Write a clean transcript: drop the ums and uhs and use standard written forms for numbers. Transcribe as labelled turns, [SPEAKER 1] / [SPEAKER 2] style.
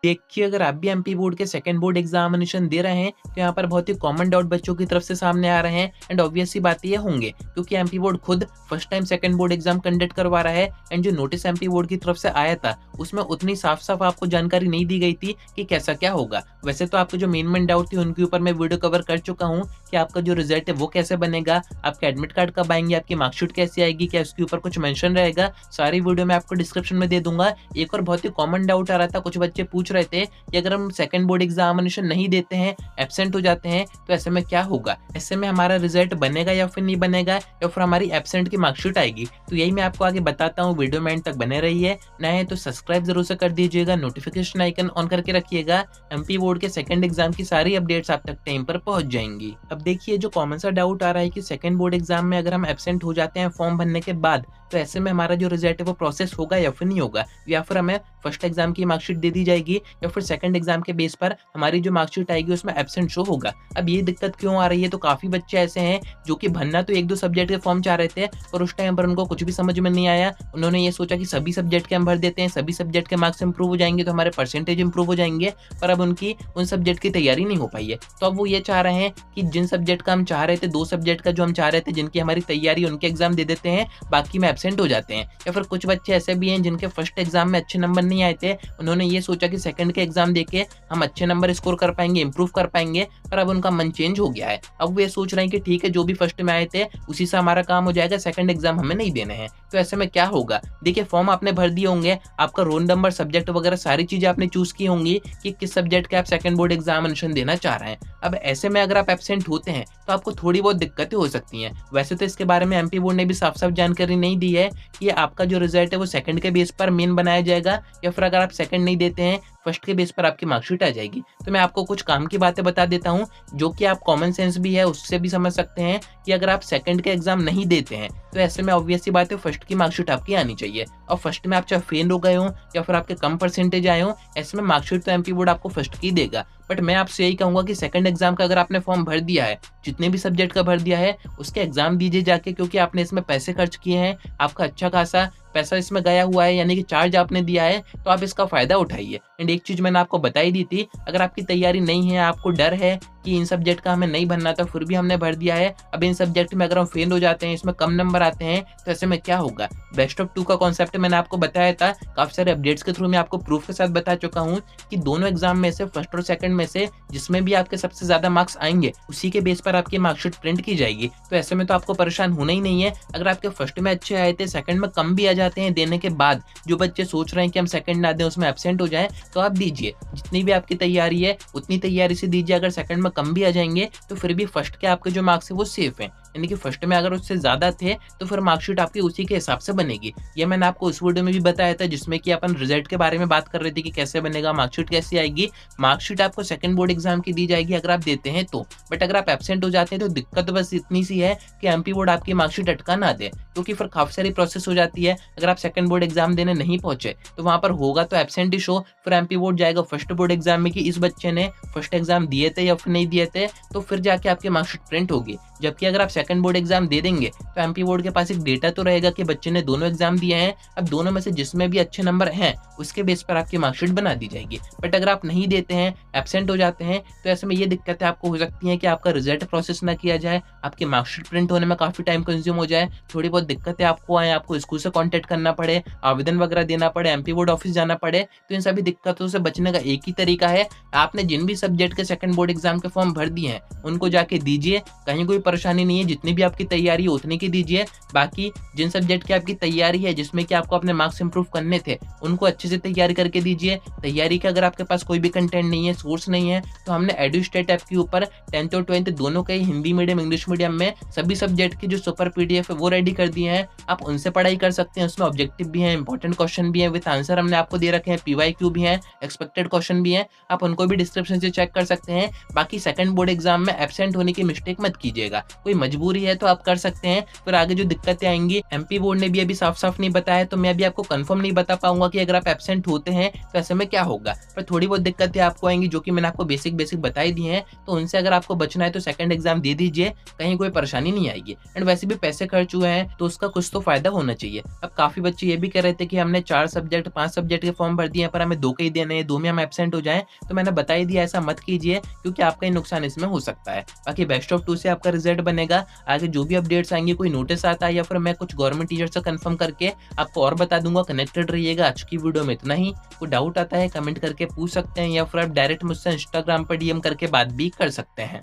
[SPEAKER 1] देखिए, अगर आप भी एमपी बोर्ड के सेकंड बोर्ड एग्जामिनेशन दे रहे हैं, तो यहाँ पर बहुत ही कॉमन डाउट बच्चों की तरफ से सामने आ रहे हैं एंड ऑब्वियस सी बात ये होंगे, क्योंकि एमपी बोर्ड खुद first time second board exam conduct करवा रहा है एंड जो नोटिस एमपी बोर्ड की तरफ से आया था, उसमें उतनी साफ-साफ आपको जानकारी नहीं दी गई थी कि कैसा क्या होगा। वैसे तो आपको जो मेन डाउट थी, उनके ऊपर मैं वीडियो कवर कर चुका हूँ कि आपका जो रिजल्ट है वो कैसे बनेगा, आपके एडमिट कार्ड कब आएँगे, आपकी मार्कशीट कैसी आएगी, क्या उसके ऊपर कुछ मेंशन रहेगा, सारी वीडियो मैं आपको डिस्क्रिप्शन में दे दूँगा। एक और बहुत ही कॉमन डाउट आ रहा था, कुछ बच्चे पूछ रहे थे कि अगर हम सेकंड बोर्ड एग्जामिनेशन नहीं देते हैं, एब्सेंट हो जाते हैं, तो ऐसे में क्या होगा? ऐसे में हमारा रिजल्ट बनेगा या फिर नहीं बनेगा, या फिर हमारी एब्सेंट की मार्कशीट आएगी? तो यही मैं आपको आगे बताता हूँ, वीडियो में एंड तक बने रहिए। नए हैं तो सब्सक्राइब जरूर से कर दीजिएगा, नोटिफिकेशन आइकन ऑन करके रखिएगा। एमपी बोर्ड के सेकंड एग्जाम की सारी अपडेट्स आप तक टाइम पर पहुंच जाएंगी। अब देखिए, जो कॉमन सा डाउट आ रहा है कि सेकंड बोर्ड एग्जाम में अगर हम एब्सेंट हो जाते हैं फॉर्म भरने के बाद, तो ऐसे में हमारा जो रिजल्ट है वो प्रोसेस होगा या फिर नहीं होगा, या फिर हमें फर्स्ट एग्जाम की मार्कशीट दे दी जाएगी, या फिर सेकंड एग्जाम के बेस पर हमारी जो मार्कशीट आएगी उसमें एब्सेंट शो होगा। अब ये दिक्कत क्यों आ रही है? तो काफी बच्चे ऐसे हैं जो कि भरना तो 1-2 सब्जेक्ट के फॉर्म चाह रहे थे, पर उस टाइम पर उनको कुछ भी समझ में नहीं आया। उन्होंने ये सोचा कि सभी सब्जेक्ट के हम भर देते हैं, सभी सब्जेक्ट के मार्क्स इंप्रूव हो जाएंगे तो हमारे परसेंटेज इंप्रूव हो जाएंगे, पर अब उनकी उन सब्जेक्ट की तैयारी नहीं हो पाई है। तो अब वो ये चाह रहे हैं कि जिन सब्जेक्ट का हम चाह रहे थे, 2 सब्जेक्ट का जो हम चाह रहे थे जिनकी हमारी तैयारी, उनके एग्जाम दे देते हैं, बाकी में एब्सेंट हो जाते हैं। या फिर कुछ बच्चे ऐसे भी हैं जिनके फर्स्ट एग्जाम में अच्छे नंबर नहीं आए थे, उन्होंने ये सोचा कि सेकंड के एग्जाम देके हम अच्छे नंबर स्कोर कर पाएंगे, इंप्रूव कर पाएंगे, पर अब उनका मन चेंज हो गया है। अब वो ये सोच रहे हैं कि ठीक है, जो भी फर्स्ट में आए थे उसी से हमारा काम हो जाएगा, सेकंड एग्जाम हमें नहीं देने हैं। तो ऐसे में क्या होगा? देखिए, फॉर्म आपने भर दिए होंगे, आपका रोल नंबर, सब्जेक्ट वगैरह सारी चीजें आपने चूज की होंगी कि किस सब्जेक्ट के आप सेकंड बोर्ड एग्जामिनेशन देना चाह रहे हैं। अब ऐसे में अगर आप एब्सेंट होते हैं तो आपको थोड़ी बहुत दिक्कतें हो सकती हैं। वैसे तो इसके बारे में एमपी बोर्ड ने भी साफ साफ जानकारी नहीं दी है कि आपका जो रिजल्ट है वो सेकंड के बेस पर मेन बनाया जाएगा, या फिर अगर आप सेकंड नहीं देते हैं, फर्स्ट के बेस पर आपकी मार्कशीट आ जाएगी। तो मैं आपको कुछ काम की बातें बता देता हूँ, जो कि आप कॉमन सेंस भी है उससे भी समझ सकते हैं कि अगर आप सेकंड के एग्जाम नहीं देते हैं, तो ऐसे में ऑब्वियस सी बात है, फर्स्ट की मार्कशीट आपकी आनी चाहिए। और फर्स्ट में आप चाहे फेल हो गए हो या फिर आपके कम परसेंटेज आए हो, ऐसे में मार्कशीट तो एमपी बोर्ड आपको फर्स्ट की देगा। बट मैं आपसे यही कहूंगा कि सेकंड एग्जाम का अगर आपने फॉर्म भर दिया है, जितने भी सब्जेक्ट का भर दिया है, उसके एग्जाम दीजिए जाके, क्योंकि आपने इसमें पैसे खर्च किए हैं, आपका अच्छा खासा पैसा इसमें गया हुआ है, यानी कि चार्ज आपने दिया है, तो आप इसका फायदा उठाइए। एंड एक चीज मैंने आपको बताई दी थी, अगर आपकी तैयारी नहीं है, आपको डर है कि इन सब्जेक्ट का हमें नहीं भरना था, फिर भी हमने भर दिया है, अब इन सब्जेक्ट में अगर हम फेल हो जाते हैं, इसमें कम नंबर आते हैं, तो ऐसे में क्या होगा? बेस्ट ऑफ 2 का कॉन्सेप्ट मैंने आपको बताया था, काफी सारे अपडेट्स के थ्रू मैं आपको प्रूफ के साथ बता चुका हूँ कि दोनों एग्जाम में से, फर्स्ट और सेकंड में से, जिसमें भी आपके सबसे ज्यादा मार्क्स आएंगे, उसी के बेस पर आपकी मार्कशीट प्रिंट की जाएगी। तो ऐसे में तो आपको परेशान होना ही नहीं है। अगर आपके फर्स्ट में अच्छे आए थे, सेकंड में कम भी आ जाते हैं देने के बाद, जो बच्चे सोच रहे हैं कि हम सेकंड ना दें, उसमें एब्सेंट हो जाए, तो आप दीजिए, जितनी भी आपकी तैयारी है उतनी तैयारी से दीजिए। अगर सेकंड में कम भी आ जाएंगे तो फिर भी फर्स्ट के आपके जो मार्क्स है वो सेफ है, यानी कि फर्स्ट में अगर उससे ज्यादा थे तो फिर मार्कशीट आपकी उसी के हिसाब से बनेगी। ये मैंने आपको उस वीडियो में भी बताया था, जिसमें कि अपन रिजल्ट के बारे में बात कर रहे थे कि कैसे बनेगा, मार्कशीट कैसी आएगी। मार्कशीट आपको सेकंड बोर्ड एग्जाम की दी जाएगी अगर आप देते हैं तो, बट अगर आप एब्सेंट हो जाते हैं तो दिक्कत बस इतनी सी है कि एमपी बोर्ड आपकी मार्कशीट अटका ना दे, क्योंकि फिर काफी सारी प्रोसेस हो जाती है। अगर आप सेकंड बोर्ड एग्जाम देने नहीं पहुंचे तो वहां पर होगा तो एब्सेंट ही शो, फिर एमपी बोर्ड जाएगा फर्स्ट बोर्ड एग्जाम में कि इस बच्चे ने फर्स्ट एग्जाम दिए थे या फिर नहीं दिए थे, तो फिर जाके आपकी मार्कशीट प्रिंट होगी। जबकि अगर आप सेकंड बोर्ड एग्जाम दे देंगे तो एमपी बोर्ड के पास एक डेटा तो रहेगा कि बच्चे ने दोनों एग्जाम दिए हैं, अब दोनों में से जिसमें भी अच्छे नंबर हैं उसके बेस पर आपकी मार्कशीट बना दी जाएगी। बट अगर आप नहीं देते हैं, एब्सेंट हो जाते हैं, तो ऐसे में ये दिक्कतें आपको हो सकती हैं कि आपका रिजल्ट प्रोसेस ना किया जाए, आपकी मार्कशीट प्रिंट होने में काफी टाइम कंज्यूम हो जाए, थोड़ी बहुत दिक्कतें आपको आए, आपको स्कूल से कॉन्टेक्ट करना पड़े, आवेदन वगैरह देना पड़े, एमपी बोर्ड ऑफिस जाना पड़े। तो इन सभी दिक्कतों से बचने का एक ही तरीका है, आपने जिन भी सब्जेक्ट के सेकंड बोर्ड एग्जाम के फॉर्म भर दिए हैं उनको जाके दीजिए, कहीं कोई परेशानी नहीं है, जितनी भी आपकी तैयारी है उतनी की दीजिए। बाकी जिन सब्जेक्ट की आपकी तैयारी है, जिसमें कि आपको अपने मार्क्स इंप्रूव करने थे, उनको अच्छे से तैयारी करके दीजिए। तैयारी का अगर आपके पास कोई भी कंटेंट नहीं है, सोर्स नहीं है, तो हमने एडुस्टेट ऐप के ऊपर 10th और 12th दोनों के हिंदी मीडियम, इंग्लिश मीडियम में सभी सब्जेक्ट की जो सुपर पीडीएफ है वो रेडी कर दिए हैं, आप उनसे पढ़ाई कर सकते हैं। उसमें ऑब्जेक्टिव भी है, इंपॉर्टेंट क्वेश्चन भी है, विद आंसर हमने आपको दे रखे हैं, पीवाईक्यू भी है, एक्सपेक्टेड क्वेश्चन भी है, आप उनको भी डिस्क्रिप्शन से चेक कर सकते हैं। बाकी सेकंड बोर्ड एग्जाम में एब्सेंट होने की मिस्टेक मत कीजिएगा, कोई मजबूरी मजबूरी है तो आप कर सकते हैं, फिर आगे जो दिक्कतें आएंगी एमपी बोर्ड ने भी अभी साफ साफ नहीं बताया, तो मैं अभी आपको कंफर्म नहीं बता पाऊंगा कि अगर आप एब्सेंट होते हैं तो ऐसे में क्या होगा। पर थोड़ी बहुत दिक्कतें आपको आएंगी जो कि मैंने आपको बेसिक बेसिक बताई दी हैं, तो उनसे अगर आपको बचना है तो सेकंड एग्जाम दे दीजिए, कहीं कोई परेशानी नहीं आएगी। एंड वैसे भी पैसे खर्च हुए हैं तो उसका कुछ तो फायदा होना चाहिए। अब काफी बच्चे ये भी कह रहे थे कि हमने 4 सब्जेक्ट 5 सब्जेक्ट के फॉर्म भर दिए पर हमें 2 के ही देने हैं, 2 में हम एब्सेंट हो जाएं, तो मैंने बता ही दिया ऐसा मत कीजिए क्योंकि आपका ही नुकसान इसमें हो सकता है। बाकी बेस्ट ऑफ 2 से आपका रिजल्ट बनेगा। आगे जो भी अपडेट्स आएंगे, कोई नोटिस आता है या फिर मैं कुछ गवर्नमेंट टीचर से कंफर्म करके आपको और बता दूंगा। कनेक्टेड रहिएगा। आज की वीडियो में इतना ही। कोई डाउट आता है कमेंट करके पूछ सकते हैं या फिर आप डायरेक्ट मुझसे इंस्टाग्राम पर डीएम करके बात भी कर सकते हैं।